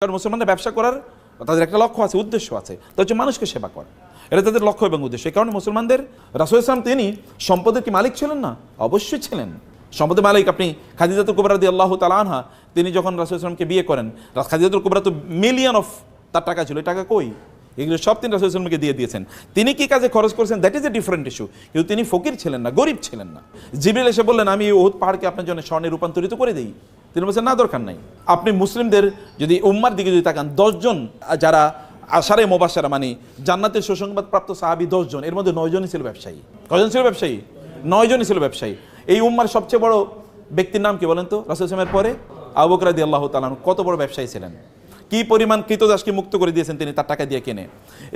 কারণ মুসলমানদের ব্যবসা করার তাদের একটা লক্ষ্য আছে, উদ্দেশ্য আছে, তা হচ্ছে মানুষকে সেবা করা। এটা তাদের লক্ষ্য এবং উদ্দেশ্য। এই কারণে মুসলমানদের রাসূল ইসলাম তিনি সম্পদের কি মালিক ছিলেন না? অবশ্যই ছিলেন সম্পদের মালিক। আপনি খাদিজাতুল কুবরা রাদিয়াল্লাহু তাআলা আনহা, তিনি যখন রাসূল ইসলামকে বিয়ে করেন, খাদিজাতুল কুবরা তো মিলিয়ন অফ তার টাকা ছিল, এই টাকা কই? এগুলো সব তিনি রাসূল ইসলামকে দিয়ে দিয়েছেন। তিনি কি কাজে খরচ করেছেন, that is a different issue. কিন্তু তিনি ফকির ছিলেন না, গরিব ছিলেন না। জিবরিল এসে বললেন, আমি উহুদ পাহাড়কে আপনার জন্য স্বর্ণে রূপান্তরিত করে দিই। তিনি বলছেন, না, দরকার নাই। আপনি মুসলিমদের যদি উম্মার দিকে যদি তাকান, 10 জন যারা আশারে মুবাশশারা মানে জান্নাতের সুসংবাদ প্রাপ্ত সাহাবী 10 জন, এর মধ্যে 9 জনই ছিল ব্যবসায়ী। কজন ছিল ব্যবসায়ী? 9 জনই ছিল ব্যবসায়ী। এই উম্মার সবচেয়ে বড় ব্যক্তির নাম কি বলেন তো? রাসূল সাল্লাল্লাহু আলাইহি ওয়াসাল্লামের পরে আবু বকর রাদিয়াল্লাহু তাআলা কত বড় ব্যবসায়ী ছিলেন, কি পরিমাণ কৃতদাসকে মুক্ত করে দিয়েছেন তিনি তার টাকা দিয়ে কিনে।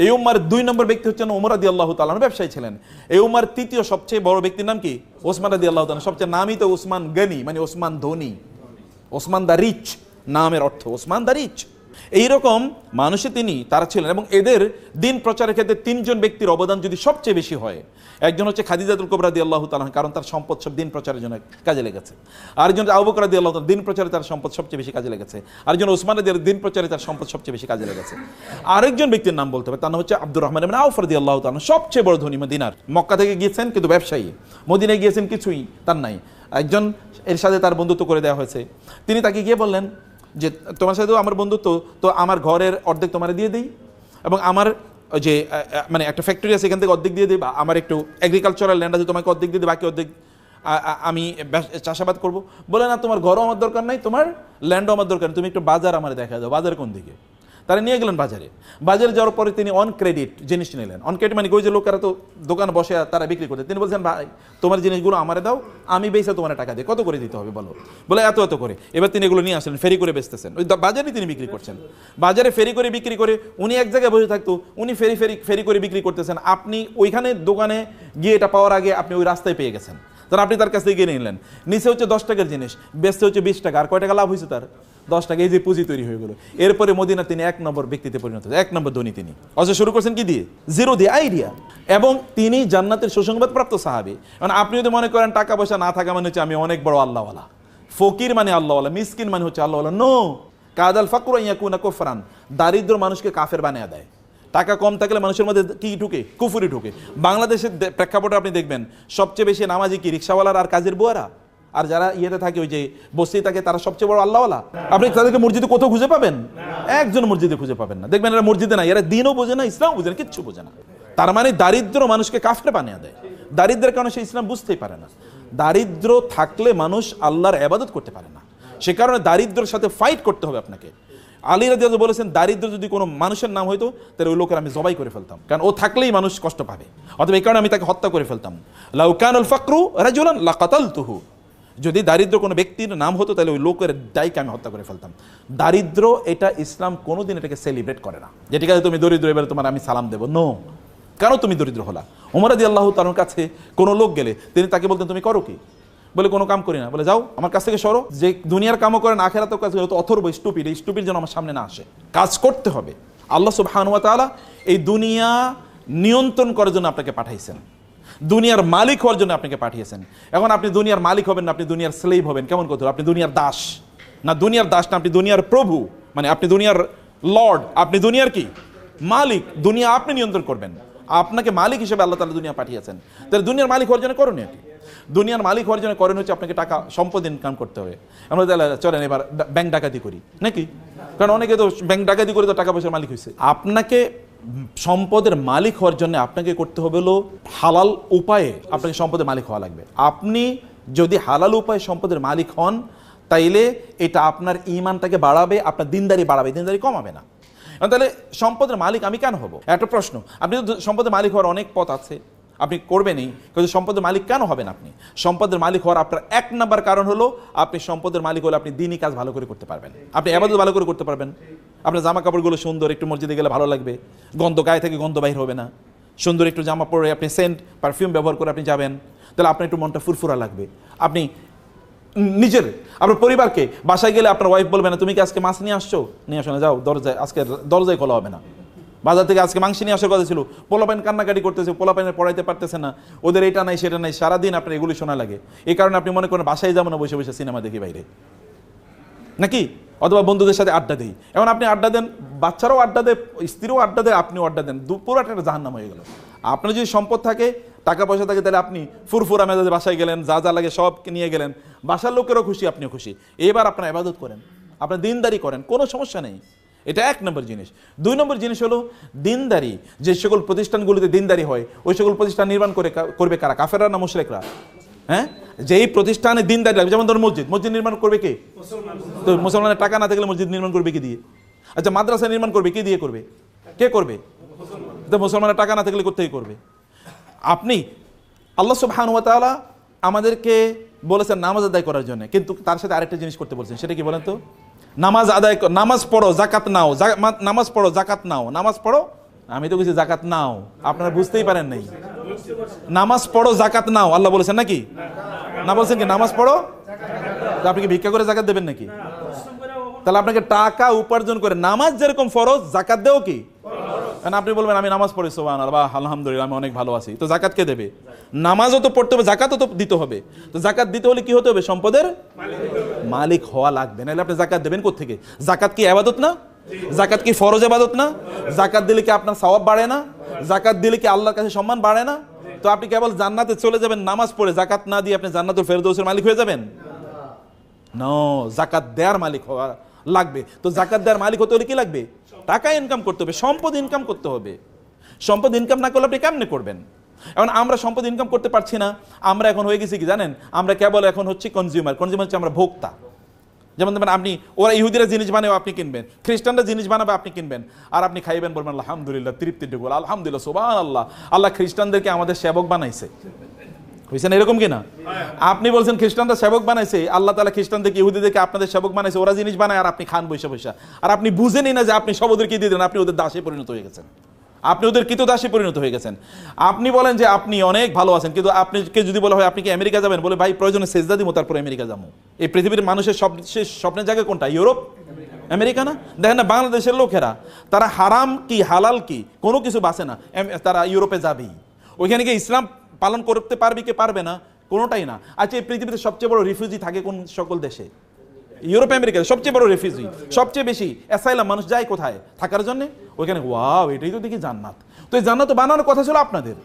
এই উম্মার 2 নম্বর ব্যক্তি হচ্ছেন ওমর রাদিয়াল্লাহু তাআলা, ব্যবসায়ী ছিলেন। এই উম্মার 3য় সবচেয়ে বড় ব্যক্তির নাম কি? ওসমান রাদিয়াল্লাহু তাআলা। সবচেয়ে নামই তো ওসমান গনি, মানে ওসমান ধনী, ওসমান দা রিচ, নামের অর্থ ওসমান দা রিচ। এইরকম মানুষে তিনি তারা ছিলেন। এবং এদের দিন প্রচারের ক্ষেত্রে 3 জন ব্যক্তির অবদান যদি সবচেয়ে বেশি হয়, একজন হচ্ছে খাদিজাতুল কুবরা রাদিয়াল্লাহু তাআলা, কারণ তার সম্পদ সব দিন প্রচারের জন্য কাজে লেগেছে। আরেকজন আবু বকর রাদিয়াল্লাহু তাআলা, দিন প্রচারে তার সম্পদ সবচেয়ে বেশি কাজে লেগেছে। আরেকজন ওসমান রাদিয়াল্লাহু, দিন প্রচারে তার সম্পদ সবচেয়ে বেশি কাজে লেগেছে। আরেকজন ব্যক্তির নাম বলতে হবে, তার নাম হচ্ছে আব্দুর রহমান ইবনে আউফ রাদিয়াল্লাহু তাআলা, সবচেয়ে বড় ধনী মদিনার। মক্কা থেকে গিয়েছেন কিন্তু ব্যবসায়ী, মদিনায় গিয়েছেন কিছুই তার নাই। একজন এর সাথে তার বন্ধুত্ব করে দেওয়া হয়েছে। তিনি তাকে গিয়ে বললেন যে, তোমার সাথেও আমার বন্ধুত্ব, তো আমার ঘরের অর্ধেক তোমার দিয়ে দিই, এবং আমার যে মানে একটা ফ্যাক্টরি আছে এখান থেকে অর্ধেক দিয়ে দিই, বা আমার একটু এগ্রিকালচারাল ল্যান্ড আছে তোমাকে অর্ধেক দিয়ে দিই, বাকি অর্ধেক আমি চাষাবাদ করবো। বলে, না, তোমার ঘরও আমার দরকার নাই, তোমার ল্যান্ডও আমার দরকার নেই, তুমি একটু বাজার আমার দেখা দাও। বাজার কোন দিকে? তারা নিয়ে গেলেন বাজারে। বাজারে যাওয়ার পরে তিনি অন ক্রেডিট জিনিস নিলেন। অন ক্রেডিট মানে ওই যে লোকেরা তো দোকানে বসে তারা বিক্রি করতে, তিনি বলছেন, ভাই তোমার জিনিসগুলো আমারে দাও, আমি বেচে তোমার টাকা দিই। কত করে দিতে হবে বলো? বলে, এত এত করে। এবার তিনি এগুলো নিয়ে আসলেন, ফেরি করে বেচতেছেন, ওই বাজারে তিনি বিক্রি করছেন। বাজারে ফেরি করে বিক্রি করে উনি এক জায়গায় বসে থাকতো, উনি ফেরি করে বিক্রি করতেছেন। আপনি ওইখানে দোকানে গিয়ে এটা পাওয়ার আগে আপনি ওই রাস্তায় পেয়ে গেছেন, তাহলে আপনি তার কাছ থেকে গিয়ে নিলেন। নিচে হচ্ছে 10 টাকার জিনিস, বেচতে হচ্ছে 20 টাকা। আর কয় টাকা লাভ হয়েছে তার? 10 টাকা। এই যে পুঁজি তৈরি হয়ে গেল। এরপরে মদিনা তিনি 1 নম্বর ব্যক্তিতে পরিণত হয়েছে, 1 নম্বর ধনী তিনি। অথচ শুরু করছেন কি দিয়ে? জিরো দিয়ে, আইডিয়া। এবং তিনি জান্নাতের সুসংবাদ প্রাপ্ত সাহাবী। মানে আপনি যদি মনে করেন টাকা পয়সা না থাকা মানে হচ্ছে আমি অনেক বড় আল্লাহওয়ালা, ফকির মানে আল্লাহওয়ালা, মিসকিন মানে হচ্ছে আল্লাহওয়ালা, নো। কাদাল ফাকরু ইয়াকুনা কুফরান, দারিদ্র মানুষকে কাফের বানিয়ে দেয়। টাকা কম থাকলে মানুষের মধ্যে কি ঢুকে? কুফরি ঢুকে। বাংলাদেশের প্রেক্ষাপটে আপনি দেখবেন সবচেয়ে বেশি নামাজি কি রিক্সাওয়ালার আর কাজের বুয়ারা, আর যারা ইয়েতে থাকে ওই যে বস্তি থাকে তারা সবচেয়ে বড় আল্লাহওয়ালা। আপনি তাদেরকে মসজিদে কোথাও খুঁজে পাবেন? একজন মসজিদে খুঁজে পাবেন না। দেখবেন এরা মসজিদে না, এরা দিনও বোঝে না, ইসলাম বোঝে না, কিচ্ছু বোঝে না। তার মানে দারিদ্র মানুষকে কাফের বানিয়ে দেয়। দারিদ্রের কারণে সে ইসলাম বুঝতেই পারে না। দারিদ্র থাকলে মানুষ আল্লাহর ইবাদত করতে পারে না। সে কারণে দারিদ্রের সাথে ফাইট করতে হবে আপনাকে। আলী রাদিয়াল্লাহু বলেছেন, দারিদ্র যদি কোনো মানুষের নাম হইতো তাহলে ওই লোকের আমি জবাই করে ফেলতাম, কারণ ও থাকলেই মানুষ কষ্ট পাবে। অথবা এই কারণে আমি তাকে হত্যা করে ফেলতাম। লাউ কানাল ফাকরু রাজুলান লাকাতালতুহু, যদি দারিদ্র কোনো ব্যক্তির নাম হতো তাহলে ওই লোকের দায়কে আমি হত্যা করে ফেলতাম। দারিদ্র এটা ইসলাম কোনোদিন এটাকে সেলিব্রেট করে না, যে ঠিক আছে তুমি দরিদ্র এবারে তোমার আমি সালাম দেবো, নো। কেন তুমি দরিদ্র হলা? ওমর রাদিয়াল্লাহু তাআলার কাছে কোনো লোক গেলে তিনি তাকে বলতেন, তুমি করো কি? বলে, কোনো কাম করি না। বলে, যাও আমার কাছ থেকে সরো। যে দুনিয়ার কামও করেন আখিরাতের কাজ করে, তো অথর্ব স্টুপিড, এই স্টুপিড যেন আমার সামনে না আসে। কাজ করতে হবে। আল্লাহ সুবহানাহু ওয়া তাআলা এই দুনিয়া নিয়ন্ত্রণ করার জন্য আপনাকে পাঠাইছেন, দুনিয়ার মালিক হওয়ার জন্য আপনাকে পাঠিয়েছেন। এখন আপনি দুনিয়ার মালিক হবেন না, আপনি দুনিয়ার স্লেভ হবেন। কেমন কথা? আপনি দুনিয়ার দাস না, দুনিয়ার দাস না, আপনি দুনিয়ার প্রভু, মানে আপনি দুনিয়ার লর্ড, আপনি দুনিয়ার কি মালিক। দুনিয়া আপনি নিয়ন্ত্রণ করবেন, আপনাকে মালিক হিসেবে আল্লাহ তাআলা দুনিয়া পাঠিয়েছেন। তাহলে দুনিয়ার মালিক হওয়ার জন্য করণীয় কি? দুনিয়ার মালিক হওয়ার জন্য করেন হচ্ছে আপনাকে টাকা সম্পদ ইনকাম করতে হবে। আমরা চলেন এবার ব্যাংক ডাকাতি করি নাকি? কারণ অনেকে তো ব্যাংক ডাকাতি করে তো টাকা পয়সার মালিক হয়েছে। আপনাকে সম্পদের মালিক হওয়ার জন্য আপনাকে করতে হবে হলো হালাল উপায়ে আপনাকে সম্পদের মালিক হওয়া লাগবে। আপনি যদি হালাল উপায়ে সম্পদের মালিক হন তাইলে এটা আপনার ঈমানটাকে বাড়াবে, আপনার দিনদারি বাড়াবে, দিনদারি কমাবে না। তাহলে সম্পদের মালিক আমি কেন হব? একটা প্রশ্ন। আপনি তো সম্পদের মালিক হওয়ার অনেক পথ আছে, আপনি করবেনই, কিন্তু সম্পদের মালিক কেন হবেন? আপনি সম্পদের মালিক হওয়ার আপনার 1 নম্বর কারণ হলো আপনি সম্পদের মালিক হলে আপনি দিনই কাজ ভালো করে করতে পারবেন, আপনি ইবাদত ভালো করে করতে পারবেন। আপনার জামা কাপড়গুলো সুন্দর, একটু মসজিদে গেলে ভালো লাগবে, গন্ধ গায়ে থেকে গন্ধ বাইর হবে না। সুন্দর একটু জামা পরে আপনি সেন্ট পারফিউম ব্যবহার করে আপনি যাবেন, তাহলে আপনার একটু মনটা ফুরফুরা লাগবে। আপনি নিজের আপনার পরিবারকে বাসায় গেলে আপনার ওয়াইফ বলবে না, তুমি কি আজকে মাছ নিয়ে আসছো? নিয়ে আসো না, যাও দরজায়, আজকে দরজায় খোলা হবে না। বাজার থেকে আজকে মাংস নিয়ে আসার কথা ছিল, পোলাপাইন কান্নাকাটি করতেছে, পোলাপাইনের পড়াইতে পারতেছে না, ওদের এটা নাই সেটা নাই, সারাদিন আপনার এগুলি শোনা লাগে। এই কারণে আপনি মনে করেন বাসায় যাবো না, বসে বসে সিনেমা দেখি বাইরে। নাকি? অথবা বন্ধুদের সাথে আড্ডা দিই। এখন আপনি আড্ডা দেন, বাচ্চারাও আড্ডা দেয়, স্ত্রীও আড্ডা দেয়, আপনিও আড্ডা দেন, পুরো একটা জাহান্নাম হয়ে গেল। আপনার যদি সম্পদ থাকে, টাকা পয়সা থাকে, তাহলে আপনি ফুরফুরা মেজাজে বাসায় গেলেন, যা যা লাগে সব নিয়ে গেলেন, বাসার লোকেরও খুশি, আপনিও খুশি। এবার আপনার ইবাদত করেন, আপনার দিনদারি করেন, কোনো সমস্যা নেই। এটা 1 নম্বর জিনিস। 2 নম্বর জিনিস হলো দিনদারি। যে সকল প্রতিষ্ঠানগুলোতে দিনদারি হয়, ওই সকল প্রতিষ্ঠান নির্মাণ করবে কারা? কাফেররা না মুশরিকরা? হ্যাঁ, যেই প্রতিষ্ঠানে দিনদারি লাগবে, যেমন ধরুন মসজিদ নির্মাণ করবে কে? তো মুসলমানের টাকা না থাকলে মসজিদ নির্মাণ করবে কি দিয়ে? আচ্ছা, মাদ্রাসা নির্মাণ করবে কি দিয়ে করবে? কে করবে? তো মুসলমানের টাকা না থাকলে কোত্থেকে করবে? আপনি আল্লাহ সুবহানাহু ওয়া তাআলা আমাদেরকে বলেছেন নামাজ আদায় করার জন্য, কিন্তু তার সাথে আরেকটা জিনিস করতে বলছেন, সেটা কি বলেন তো? নামাজ পড়ো, জাকাত নাও, নামাজ পড়ো, জাকাত নাও, নামাজ পড়ো। আমি তো কিছু জাকাত নাও, আপনারা বুঝতেই পারেন নাই। নামাজ পড়ো, জাকাত নাও, আল্লাহ বলেছেন নাকি? না বলছেন কি নামাজ পড়ো? আপনি কি ভিক্ষা করে জাকাত দেবেন নাকি? তাহলে আপনাকে টাকা উপার্জন করে নামাজ যেরকম ফরজ, জাকাত দেও কি? কারণ আপনি বলবেন আমি নামাজ পড়ি, সুবহানাল্লাহ, আলহামদুলিল্লাহ, আমি অনেক ভালো আছি। তো জাকাত কে দেবে? নামাজও তো পড়তে হবে, জাকাতও তো দিতে হবে। তো জাকাত দিতে হলে কি হতে হবে? সম্পদের মালিক হওয়া লাগবে, নাহলে আপনি জাকাত দেবেন কোত্থেকে? জাকাত কি ইবাদত না? জাকাত কি ফরজ ইবাদত না? জাকাত দিলে কি আপনার সওয়াব বাড়ে না? জাকাত দিলে কি আল্লাহর কাছে সম্মান বাড়ে না? তো আপনি কেবল জান্নাতে চলে যাবেন নামাজ পড়ে, জাকাত না দিয়ে আপনি জান্নাতুল ফেরদৌসের মালিক হয়ে যাবেন? নো, জাকাত দেওয়ার মালিক হওয়া লাগবে। তো জাকাত দেওয়ার মালিক হতে হলে কি লাগবে? টাকা ইনকাম করতে হবে, সম্পদ ইনকাম করতে হবে। সম্পদ ইনকাম না করলে আপনি কেমনে করবেন? এখন আমরা সম্পদ ইনকাম করতে পারছি না, আমরা এখন হয়ে গেছি কি জানেন? আমরা কেবল এখন হচ্ছে কনজিউমার হচ্ছে আমরা ভোক্তা। যেমন আপনি, ওরা ইহুদিরা জিনিস বানাবে, আপনি কিনবেন, খ্রিস্টানরা জিনিস বানাবে, আপনি কিনবেন, আর আপনি খাইবেন, বলবেন আলহামদুলিল্লাহ, তৃপ্তি ঢুকবো, আলহামদুলিল্লাহ, সুবহানাল্লাহ, আল্লাহ খ্রিস্টানদেরকে আমাদের সেবক বানাইছে। বুঝছেন এরকম কিনা? আপনি বলছেন খ্রিস্টানরা সেবক বানাইছে, আল্লাহ তাআলা খ্রিস্টানদেরকে ইহুদিদেরকে আপনাদের সেবক বানাইছে, ওরা জিনিস বানায় আর আপনি খান বৈশা বৈশা, আর আপনি বুঝেনই না যে আপনি সব ওদেরকে দিয়ে দেন, আপনি ওদের দাসে পরিণত হয়ে গেছেন, আপনি ওদের কৃতদাসে পরিণত হয়ে গেছেন। আপনি বলেন যে আপনি অনেক ভালো আছেন, কিন্তু আপনাকে যদি বলা হয় আপনি কি আমেরিকা যাবেন, বলে ভাই প্রয়োজনে সেজদা দিব তারপরে আমেরিকা যাবো। এই পৃথিবীর মানুষের সবচেয়ে স্বপ্নের জায়গা কোনটা? ইউরোপ, আমেরিকা না? দেখেন না বাংলাদেশের লোকেরা, তারা হারাম কি হালাল কি কোনো কিছু বাঁচে না, তারা ইউরোপে যাবেই। ওইখানে গিয়ে ইসলাম পালন করতে পারবে কি পারবে না, কোনোটাই না। আচ্ছা, এই পৃথিবীতে সবচেয়ে বড় রিফিউজি থাকে কোন সকল দেশে? ইউরোপ আমেরিকাতে সবচেয়ে বড় রেফিউজি, সবচেয়ে বেশি অ্যাসাইলাম মানুষ যায় কোথায় থাকার জন্য? ওইখানে। ওয়াও, এটাই তো দেখি জান্নাত। তো এই জান্নাত বানানোর কথা ছিল আপনাদের,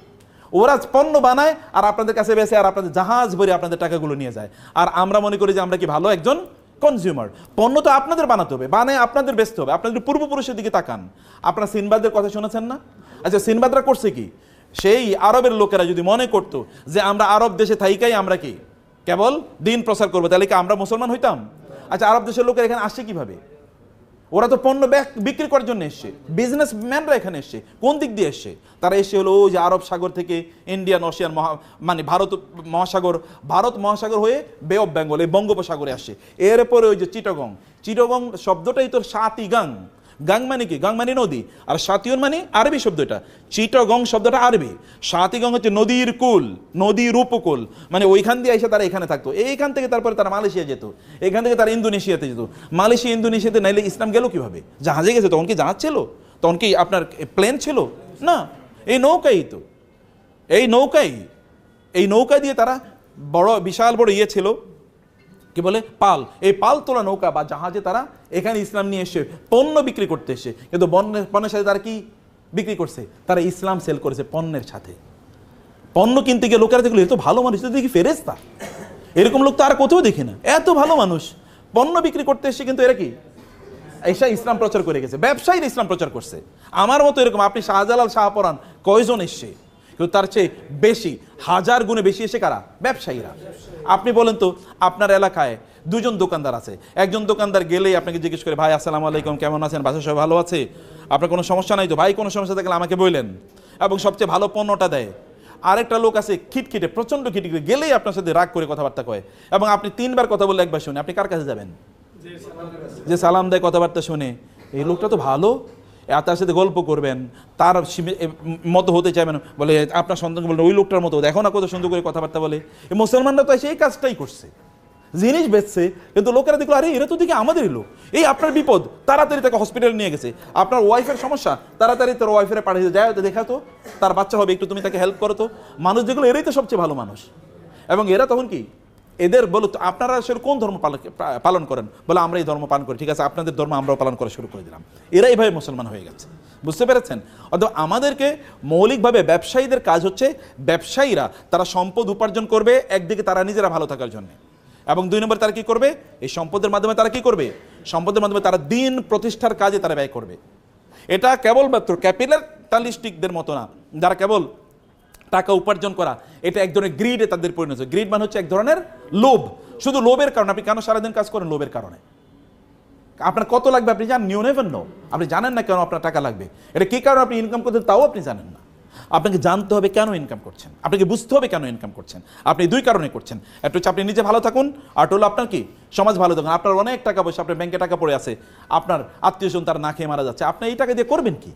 ওরা পণ্য বানায় আর আপনাদের কাছে বেসে, আর আপনাদের জাহাজ ভরে আপনাদের টাকাগুলো নিয়ে যায়, আর আমরা মনে করি যে আমরা কি ভালো একজন কনজিউমার। পণ্য তো আপনাদের বানাতে হবে, বানায় আপনাদের বেচতে হবে। আপনাদের পূর্বপুরুষের দিকে তাকান, আপনারা সিনবাদের কথা শুনেছেন না? আচ্ছা, সিনবাদরা করছে কি? সেই আরবের লোকেরা যদি মনে করতো যে আমরা আরব দেশে থাইকাই আমরা কি কেবল দিন প্রচার করবো, তাহলে কি আমরা মুসলমান হইতাম? আচ্ছা, আরব দেশের লোকেরা এখানে আসছে কিভাবে? ওরা তো পণ্য বিক্রি করার জন্য এসছে, বিজনেসম্যানরা এখানে এসছে। কোন দিক দিয়ে এসছে? তারা এসে হলো ওই যে আরব সাগর থেকে ইন্ডিয়ান ওশিয়ান মানে ভারত মহাসাগর হয়ে বে অফ বেঙ্গল, এই বঙ্গোপসাগরে আসছে। এরপরে ওই যে চিটগং শব্দটাই তো সাতিগাং, গাং মানে কি? গাং মানে নদী, আর সাতিয়ন মানে আরবি শব্দটা। চিটগং শব্দটা আরবি, সাতিগং হচ্ছে নদীর কুল, নদীর উপকূল, মানে ওইখান দিয়ে এসে তারা এখানে থাকতো। এইখান থেকে তারপরে তারা মালয়েশিয়া যেত, এখান থেকে তারা ইন্দোনেশিয়াতে যেত। মালয়েশিয়া ইন্দোনেশিয়াতে নাইলে ইসলাম গেল কিভাবে? জাহাজে গেছে। তখন কি জাহাজ ছিল? তখন কি আপনার প্লেন ছিল? না, এই নৌকাই তো, এই নৌকা দিয়ে তারা বড় বিশাল বড় ইয়ে ছিল, কি বলে, পাল। এই পাল তোলা নৌকা বা জাহাজে তারা এখানে ইসলাম নিয়ে এসে পণ্য বিক্রি করতে এসে, কিন্তু পণ্যের সাথে তারা কি বিক্রি করছে? তারা ইসলাম সেল করেছে পণ্যের সাথে। পণ্য কিনতে গিয়ে লোকেরা দেখলো এত ভালো মানুষ, তো দেখি ফেরেশতা, এরকম লোক তো আর কোথাও দেখি না, এত ভালো মানুষ পণ্য বিক্রি করতে এসে, কিন্তু এরা কি এসা ইসলাম প্রচার করে গেছে। ব্যবসায়ীরা ইসলাম প্রচার করছে। আমার মতো এরকম আপনি শাহজালাল শাহপরান কয়জন এসছে? কিন্তু তার চেয়ে বেশি, হাজার গুণে বেশি এসে কারা? ব্যবসায়ীরা। আপনি বলেন তো, আপনার এলাকায় দুজন দোকানদার আছে, একজন দোকানদার গেলেই আপনাকে জিজ্ঞেস করে, ভাই আসসালামু আলাইকুম, কেমন আছেন, বাসা সবাই ভালো আছে, আপনার কোনো সমস্যা নাই তো? ভাই কোনো সমস্যা থাকলে আমাকে বললেন, এবং সবচেয়ে ভালো পণ্যটা দেয়। আরেকটা লোক আছে খিটখিটে, প্রচন্ড খিটখিটে, গেলেই আপনার সাথে রাগ করে কথাবার্তা কয়, এবং আপনি 3 বার কথা বললে 1 বার শুনে, আপনি কার কাছে যাবেন? যে সালাম দেয়, কথাবার্তা শুনে, এই লোকটা তো ভালো, তার সাথে গল্প করবেন, তার মতো হতে চাইবেন, বলে আপনার সন্তানকে বলবেন ওই লোকটার মতো, দেখো না কত সুন্দর করে কথাবার্তা বলে। এই মুসলমানরা তো সেই কাজটাই করছে, জিনিস বেচছে, কিন্তু লোকেরা দেখলো আরে এরা তো দেখি আমাদেরই লোক, এই আপনার বিপদ, তাড়াতাড়ি তাকে হসপিটালে নিয়ে গেছে। আপনার ওয়াইফের সমস্যা, তাড়াতাড়ি তোর ওয়াইফের পাঠিয়ে যায়, দেখা তো তার বাচ্চা হবে, একটু তুমি তাকে হেল্প করো তো। মানুষ যেগুলো, এরাই তো সবচেয়ে ভালো মানুষ। এবং এরা তখন কি এদের বলো তো আপনারা আসলে কোন ধর্ম পালন করেন, বলে আমরা এই ধর্ম পালন করি, ঠিক আছে আপনাদের ধর্ম আমরাও পালন করা শুরু করে দিলাম। এরা এইভাবে মুসলমান হয়ে গেছে, বুঝতে পেরেছেন? অথবা আমাদেরকে মৌলিকভাবে ব্যবসায়ীদের কাজ হচ্ছে, ব্যবসায়ীরা তারা সম্পদ উপার্জন করবে একদিকে তারা নিজেরা ভালো থাকার জন্য, এবং 2 নম্বর তারা কি করবে, এই সম্পদের মাধ্যমে তারা কি করবে, সম্পদের মাধ্যমে তারা দিন প্রতিষ্ঠার কাজে তারা ব্যয় করবে। এটা কেবলমাত্র ক্যাপিটালিস্টিকদের মতো না, যারা কেবল টাকা উপার্জন করা, এটা এক ধরনের গ্রিডে তাদের পরিণত। গ্রিড মানে হচ্ছে এক ধরনের লোভ, শুধু লোভের কারণে। আপনি কেন সারাদিন কাজ করেন? লোভের কারণে। আপনার কত লাগবে আপনি জানেন? You never know. আপনি জানেন না কেন আপনার টাকা লাগবে, এটা কি কারণে আপনি ইনকাম করছেন তাও আপনি জানেন না। আপনাকে জানতে হবে কেন ইনকাম করছেন, আপনাকে বুঝতে হবে কেন ইনকাম করছেন। আপনি 2 কারণে করছেন, একটা হচ্ছে আপনি নিজে ভালো থাকুন, আর হলো আপনার কি সমাজ ভালো থাকুন। আপনার অনেক টাকা পয়সা, আপনার ব্যাংকে টাকা পড়ে আছে, আপনার আত্মীয়স্বজন তারা না খেয়ে মারা যাচ্ছে, আপনি এই টাকা দিয়ে করবেন কি?